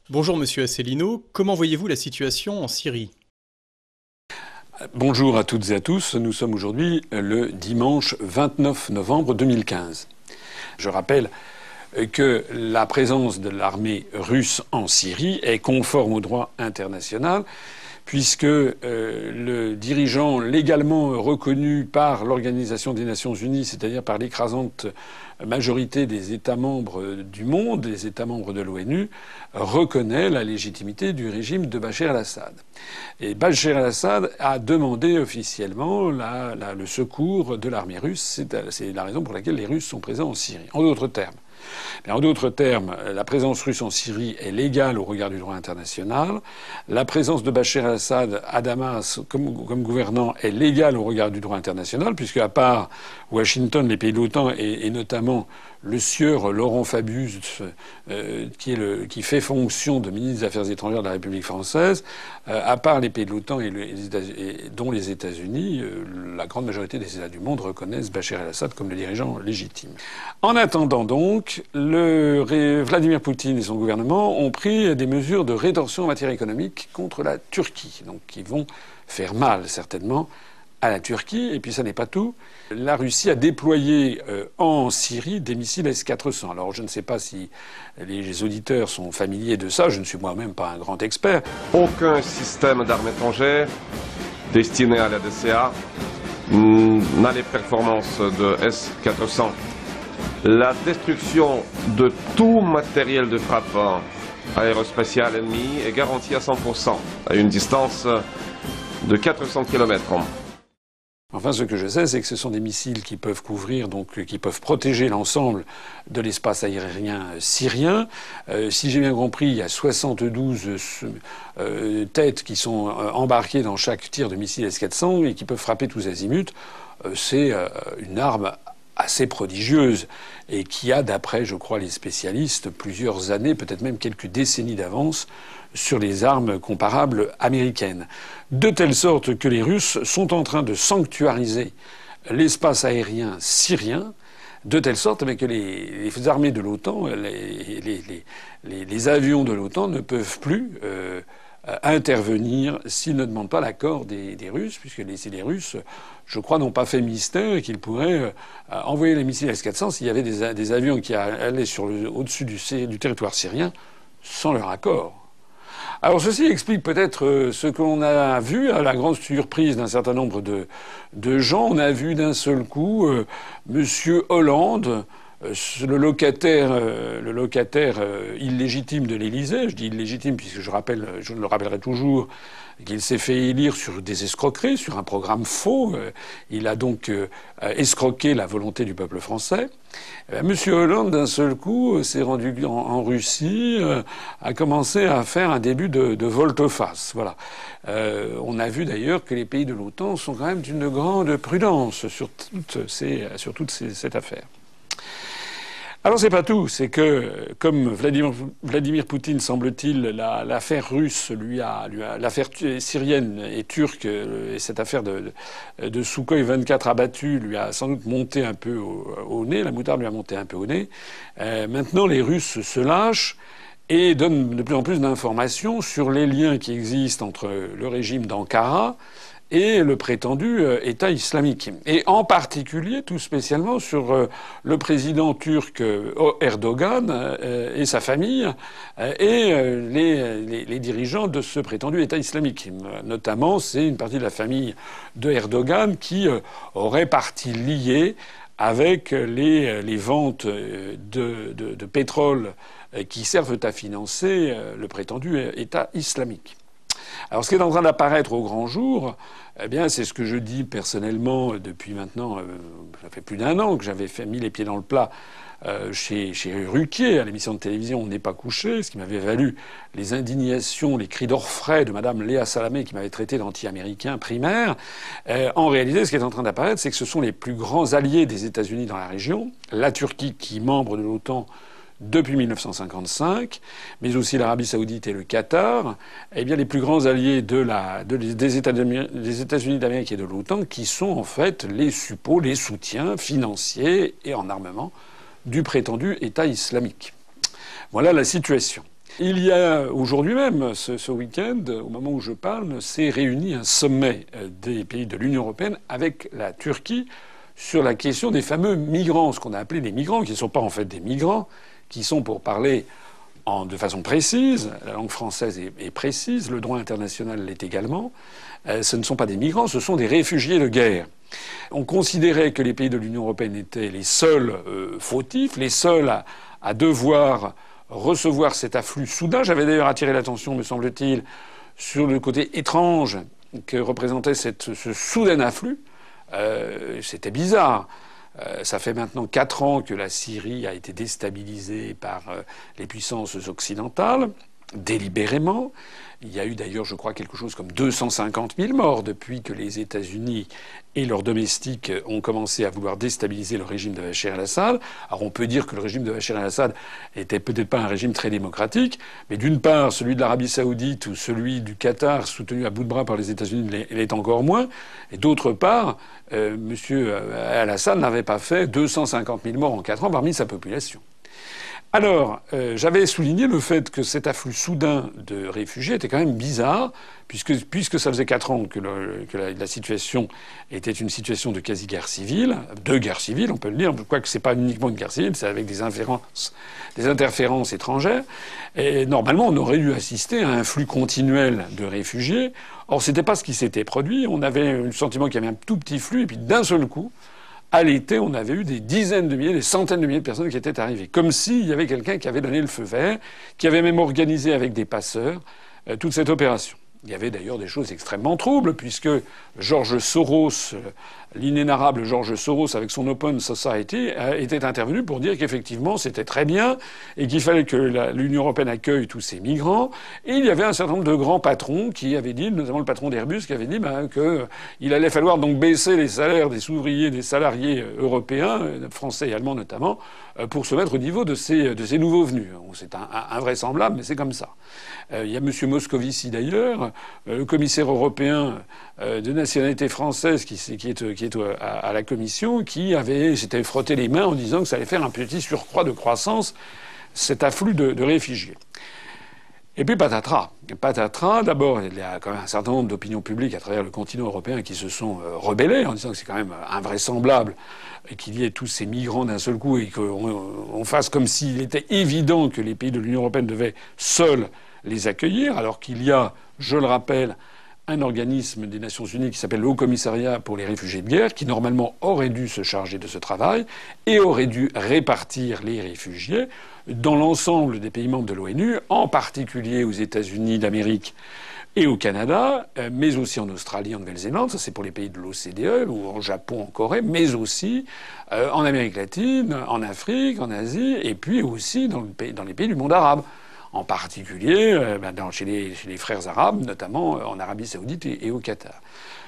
Bonjour Monsieur Asselineau, comment voyez-vous la situation en Syrie? Bonjour à toutes et à tous, nous sommes aujourd'hui le dimanche 29 novembre 2015. Je rappelle que la présence de l'armée russe en Syrie est conforme au droit international, puisque le dirigeant légalement reconnu par l'Organisation des Nations Unies, c'est-à-dire par l'écrasante majorité des États membres du monde, des États membres de l'ONU, reconnaît la légitimité du régime de Bachar el-Assad. Et Bachar el-Assad a demandé officiellement le secours de l'armée russe. C'est la raison pour laquelle les Russes sont présents en Syrie. En d'autres termes, la présence russe en Syrie est légale au regard du droit international. La présence de Bachar el-Assad à Damas comme gouvernant est légale au regard du droit international, puisque à part Washington, les pays de l'OTAN et notamment le sieur Laurent Fabius, qui fait fonction de ministre des Affaires étrangères de la République française, à part les pays de l'OTAN dont les États-Unis, la grande majorité des États du monde reconnaissent Bachar el-Assad comme le dirigeant légitime. En attendant donc, Vladimir Poutine et son gouvernement ont pris des mesures de rétorsion en matière économique contre la Turquie, donc qui vont faire mal certainement à la Turquie. Et puis ça n'est pas tout. La Russie a déployé en Syrie des missiles S-400. Alors je ne sais pas si les auditeurs sont familiers de ça. Je ne suis moi-même pas un grand expert. Aucun système d'armes étrangères destiné à la DCA n'a les performances de S-400. La destruction de tout matériel de frappe aérospatial ennemi est garantie à 100%, à une distance de 400 km. Enfin, ce que je sais, c'est que ce sont des missiles qui peuvent couvrir, donc qui peuvent protéger l'ensemble de l'espace aérien syrien. Si j'ai bien compris, il y a 72 têtes qui sont embarquées dans chaque tir de missile S-400 et qui peuvent frapper tous azimuts. C'est une arme assez prodigieuse et qui a, d'après, je crois, les spécialistes, plusieurs années, peut-être même quelques décennies d'avance sur les armes comparables américaines. De telle sorte que les Russes sont en train de sanctuariser l'espace aérien syrien, de telle sorte que les armées de l'OTAN, les avions de l'OTAN ne peuvent plus intervenir s'ils ne demandent pas l'accord des Russes, puisque les Russes, je crois, n'ont pas fait mystère et qu'ils pourraient envoyer les missiles S-400 s'il y avait des avions qui allaient au-dessus du territoire syrien sans leur accord. Alors ceci explique peut-être ce que l'on a vu, à la grande surprise d'un certain nombre de gens. On a vu d'un seul coup Monsieur Hollande, le locataire illégitime de l'Élysée. Je dis illégitime puisque je le rappellerai toujours qu'il s'est fait élire sur des escroqueries, sur un programme faux. Il a donc escroqué la volonté du peuple français. Monsieur Hollande, d'un seul coup, s'est rendu en Russie, a commencé à faire un début de volte-face. Voilà. On a vu d'ailleurs que les pays de l'OTAN sont quand même d'une grande prudence sur toute cette affaire. Alors c'est pas tout, c'est que comme Vladimir Poutine, semble-t-il, l'affaire russe l'affaire syrienne et turque et cette affaire de Sukhoi 24 abattu lui a sans doute monté un peu au nez, la moutarde lui a monté un peu au nez. Maintenant les Russes se lâchent et donnent de plus en plus d'informations sur les liens qui existent entre le régime d'Ankara et le prétendu État islamique. Et en particulier, tout spécialement, sur le président turc Erdogan et sa famille et les dirigeants de ce prétendu État islamique. Notamment, c'est une partie de la famille de Erdogan qui aurait partie liée avec les ventes de pétrole qui servent à financer le prétendu État islamique. Alors, ce qui est en train d'apparaître au grand jour, eh bien, c'est ce que je dis personnellement depuis maintenant, ça fait plus d'un an que j'avais mis les pieds dans le plat chez Ruquier, à l'émission de télévision On n'est pas couché, ce qui m'avait valu les indignations, les cris d'orfraie de Madame Léa Salamé, qui m'avait traité d'anti-américain primaire. En réalité, ce qui est en train d'apparaître, c'est que ce sont les plus grands alliés des États-Unis dans la région, la Turquie, qui est membre de l'OTAN depuis 1955, mais aussi l'Arabie Saoudite et le Qatar, eh bien les plus grands alliés des États-Unis d'Amérique et de l'OTAN, qui sont en fait les suppôts, les soutiens financiers et en armement du prétendu État islamique. Voilà la situation. Il y a aujourd'hui même, ce week-end, au moment où je parle, s'est réuni un sommet des pays de l'Union européenne avec la Turquie sur la question des fameux migrants, ce qu'on a appelé les migrants, qui ne sont pas en fait des migrants, qui sont, pour parler de façon précise, la langue française est précise, le droit international l'est également, ce ne sont pas des migrants, ce sont des réfugiés de guerre. On considérait que les pays de l'Union européenne étaient les seuls fautifs, les seuls à devoir recevoir cet afflux soudain. J'avais d'ailleurs attiré l'attention, me semble-t-il, sur le côté étrange que représentait ce soudain afflux. C'était bizarre. Ça fait maintenant 4 ans que la Syrie a été déstabilisée par les puissances occidentales, délibérément. Il y a eu d'ailleurs, je crois, quelque chose comme 250 000 morts depuis que les États-Unis et leurs domestiques ont commencé à vouloir déstabiliser le régime de Bachar el-Assad. Alors on peut dire que le régime de Bachar el-Assad était peut-être pas un régime très démocratique, mais d'une part, celui de l'Arabie saoudite ou celui du Qatar, soutenu à bout de bras par les États-Unis, l'est encore moins. Et d'autre part, M. al-Assad n'avait pas fait 250 000 morts en 4 ans parmi sa population. Alors, j'avais souligné le fait que cet afflux soudain de réfugiés était quand même bizarre, puisque ça faisait 4 ans que la situation était une situation de quasi-guerre civile, de guerre civile, on peut le dire, quoique c'est pas uniquement une guerre civile, c'est avec des interférences étrangères. Et normalement, on aurait dû assister à un flux continuel de réfugiés. Or, c'était pas ce qui s'était produit. On avait le sentiment qu'il y avait un tout petit flux, et puis d'un seul coup, à l'été, on avait eu des dizaines de milliers, des centaines de milliers de personnes qui étaient arrivées. Comme s'il y avait quelqu'un qui avait donné le feu vert, qui avait même organisé avec des passeurs toute cette opération. Il y avait d'ailleurs des choses extrêmement troubles, puisque George Soros, l'inénarrable George Soros, avec son Open Society, était intervenu pour dire qu'effectivement c'était très bien et qu'il fallait que l'Union européenne accueille tous ces migrants. Et il y avait un certain nombre de grands patrons qui avaient dit, notamment le patron d'Airbus, qui avait dit qu'il allait falloir donc baisser les salaires des ouvriers, des salariés européens, français et allemands notamment, pour se mettre au niveau de ces nouveaux venus. C'est invraisemblable, mais c'est comme ça. Il y a M. Moscovici d'ailleurs, le commissaire européen de nationalité française qui est à la Commission, qui s'était frotté les mains en disant que ça allait faire un petit surcroît de croissance, cet afflux de réfugiés. Et puis patatras. D'abord, il y a quand même un certain nombre d'opinions publiques à travers le continent européen qui se sont rebellées en disant que c'est quand même invraisemblable qu'il y ait tous ces migrants d'un seul coup et qu'on fasse comme s'il était évident que les pays de l'Union européenne devaient seuls les accueillir, alors qu'il y a, je le rappelle, un organisme des Nations Unies qui s'appelle le Haut Commissariat pour les réfugiés de guerre, qui normalement aurait dû se charger de ce travail et aurait dû répartir les réfugiés dans l'ensemble des pays membres de l'ONU, en particulier aux États-Unis d'Amérique et au Canada, mais aussi en Australie, en Nouvelle-Zélande, ça c'est pour les pays de l'OCDE, ou en Japon, en Corée, mais aussi en Amérique latine, en Afrique, en Asie, et puis aussi dans les pays du monde arabe. En particulier chez les frères arabes, notamment en Arabie saoudite et au Qatar.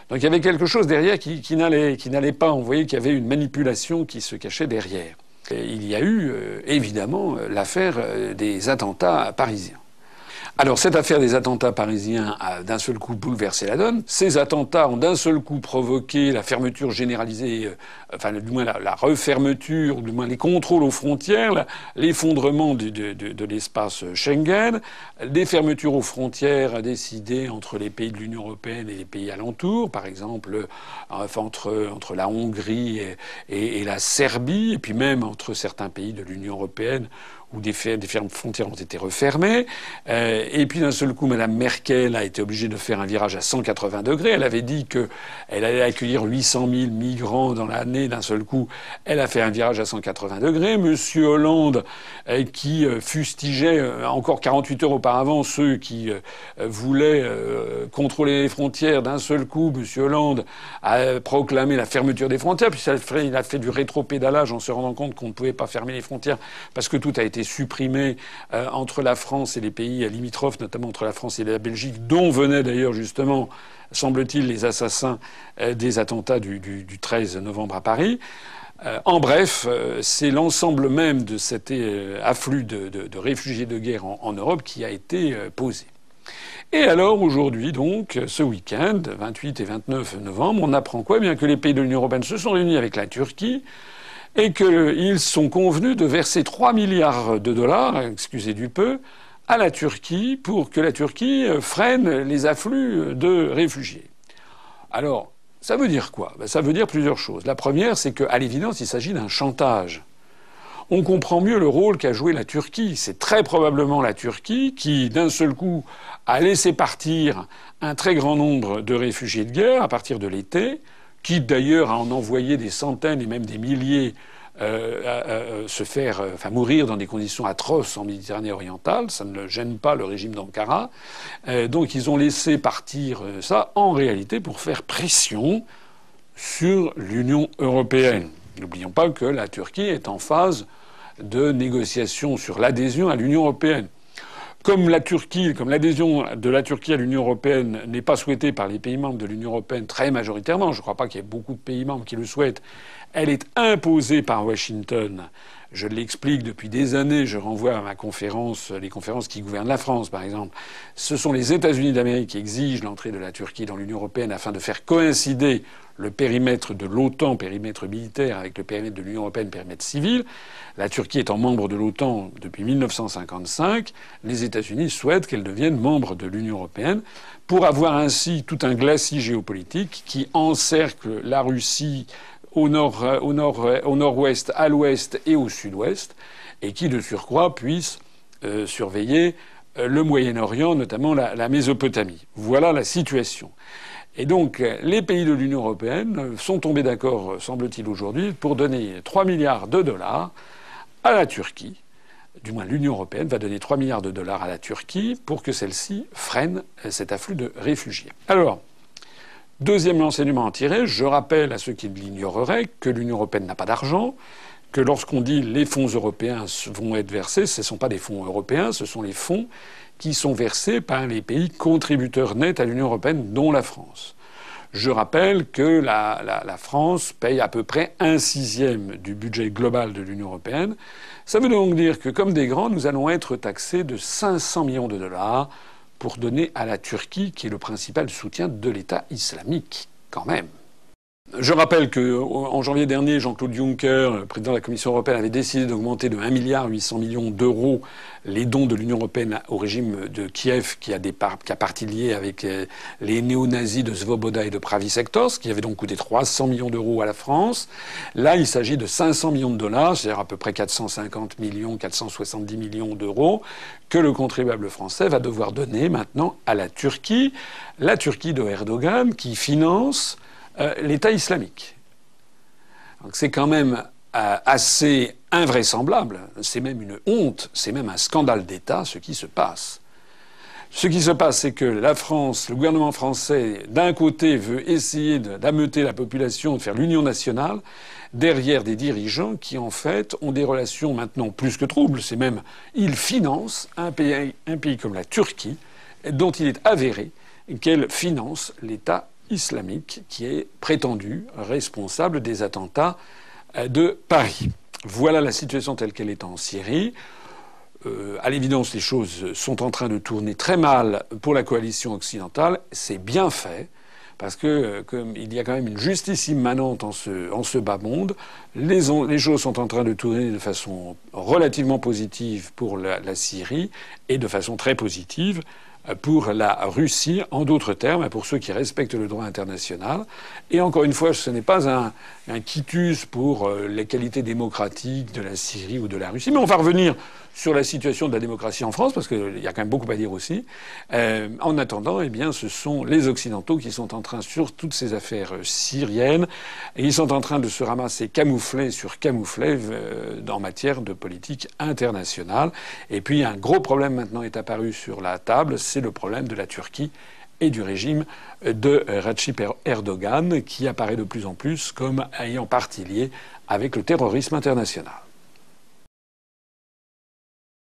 Donc il y avait quelque chose derrière qui n'allait pas. On voyait qu'il y avait une manipulation qui se cachait derrière. Et il y a eu évidemment l'affaire des attentats parisiens. Alors cette affaire des attentats parisiens a d'un seul coup bouleversé la donne. Ces attentats ont d'un seul coup provoqué la fermeture généralisée, du moins la refermeture, ou du moins les contrôles aux frontières, l'effondrement de l'espace Schengen, des fermetures aux frontières décidées entre les pays de l'Union européenne et les pays alentours, par exemple entre la Hongrie et la Serbie, et puis même entre certains pays de l'Union européenne où des frontières ont été refermées. Et puis d'un seul coup, Mme Merkel a été obligée de faire un virage à 180 degrés. Elle avait dit qu'elle allait accueillir 800 000 migrants dans l'année. D'un seul coup, elle a fait un virage à 180 degrés. Monsieur Hollande, qui fustigeait encore 48 heures auparavant ceux qui voulaient contrôler les frontières, d'un seul coup, Monsieur Hollande a proclamé la fermeture des frontières. Puis il a fait du rétropédalage en se rendant compte qu'on ne pouvait pas fermer les frontières parce que tout a été supprimé entre la France et les pays limitrophes, notamment entre la France et la Belgique, dont venaient d'ailleurs justement, semble-t-il, les assassins des attentats du 13 novembre à Paris. En bref, c'est l'ensemble même de cet afflux de réfugiés de guerre en Europe qui a été posé. Et alors aujourd'hui, donc, ce week-end, 28 et 29 novembre, on apprend quoi ? Eh bien que les pays de l'Union européenne se sont réunis avec la Turquie et qu'ils sont convenus de verser 3 milliards de dollars, excusez du peu, à la Turquie pour que la Turquie freine les afflux de réfugiés. Alors, ça veut dire quoi? Ça veut dire plusieurs choses. La première, c'est qu'à l'évidence, il s'agit d'un chantage. On comprend mieux le rôle qu'a joué la Turquie. C'est très probablement la Turquie qui, d'un seul coup, a laissé partir un très grand nombre de réfugiés de guerre à partir de l'été, qui d'ailleurs a en envoyé des centaines et même des milliers mourir dans des conditions atroces en Méditerranée orientale. Ça ne gêne pas le régime d'Ankara. Donc ils ont laissé partir ça, en réalité, pour faire pression sur l'Union européenne. N'oublions pas que la Turquie est en phase de négociation sur l'adhésion à l'Union européenne. Comme l'adhésion de la Turquie à l'Union européenne n'est pas souhaitée par les pays membres de l'Union européenne très majoritairement, je ne crois pas qu'il y ait beaucoup de pays membres qui le souhaitent, elle est imposée par Washington. Je l'explique depuis des années, je renvoie à ma conférence, les conférences qui gouvernent la France par exemple. Ce sont les États-Unis d'Amérique qui exigent l'entrée de la Turquie dans l'Union européenne afin de faire coïncider le périmètre de l'OTAN, périmètre militaire, avec le périmètre de l'Union européenne, périmètre civil. La Turquie étant membre de l'OTAN depuis 1955, les États-Unis souhaitent qu'elle devienne membre de l'Union européenne pour avoir ainsi tout un glacis géopolitique qui encercle la Russie au nord-ouest, à l'ouest et au sud-ouest, et qui, de surcroît, puisse surveiller le Moyen-Orient, notamment la Mésopotamie. Voilà la situation. Et donc, les pays de l'Union européenne sont tombés d'accord, semble-t-il aujourd'hui, pour donner 3 milliards de dollars à la Turquie. Du moins, l'Union européenne va donner 3 milliards de dollars à la Turquie pour que celle-ci freine cet afflux de réfugiés. Alors, deuxième enseignement à tirer, je rappelle à ceux qui l'ignoreraient que l'Union européenne n'a pas d'argent, que lorsqu'on dit les fonds européens vont être versés, ce ne sont pas des fonds européens, ce sont les fonds qui sont versés par les pays contributeurs nets à l'Union européenne, dont la France. Je rappelle que la France paye à peu près 1/6 du budget global de l'Union européenne. Ça veut donc dire que, comme des grands, nous allons être taxés de 500 millions de dollars pour donner à la Turquie, qui est le principal soutien de l'État islamique, quand même. Je rappelle qu'en janvier dernier, Jean-Claude Juncker, président de la Commission européenne, avait décidé d'augmenter de 1,8 milliard d'euros les dons de l'Union européenne au régime de Kiev, qui a partie liée avec les néo-nazis de Svoboda et de Pravi Sector, ce qui avait donc coûté 300 millions d'euros à la France. Là, il s'agit de 500 millions de dollars, c'est-à-dire à peu près 450 millions, 470 millions d'euros, que le contribuable français va devoir donner maintenant à la Turquie de Erdogan, qui finance l'État islamique. Donc c'est quand même assez invraisemblable, c'est même une honte, c'est même un scandale d'État ce qui se passe. Ce qui se passe, c'est que la France, le gouvernement français, d'un côté veut essayer d'ameuter la population, de faire l'union nationale, derrière des dirigeants qui en fait ont des relations maintenant plus que troubles. C'est même, ils financent un pays comme la Turquie, dont il est avéré qu'elle finance l'État islamique qui est prétendu responsable des attentats de Paris. Voilà la situation telle qu'elle est en Syrie. À l'évidence, les choses sont en train de tourner très mal pour la coalition occidentale. C'est bien fait, parce que comme il y a quand même une justice immanente en ce bas monde, les choses sont en train de tourner de façon relativement positive pour la Syrie et de façon très positive pour la Russie, en d'autres termes, pour ceux qui respectent le droit international. Et encore une fois, ce n'est pas un quitus pour les qualités démocratiques de la Syrie ou de la Russie. Mais on va revenir sur la situation de la démocratie en France, parce qu'il y a quand même beaucoup à dire aussi. En attendant, eh bien, ce sont les Occidentaux qui sont en train, sur toutes ces affaires syriennes, et ils sont en train de se ramasser camouflé sur camouflé en matière de politique internationale. Et puis, un gros problème maintenant est apparu sur la table, c'est le problème de la Turquie et du régime de Recep Erdogan, qui apparaît de plus en plus comme ayant partie liée avec le terrorisme international.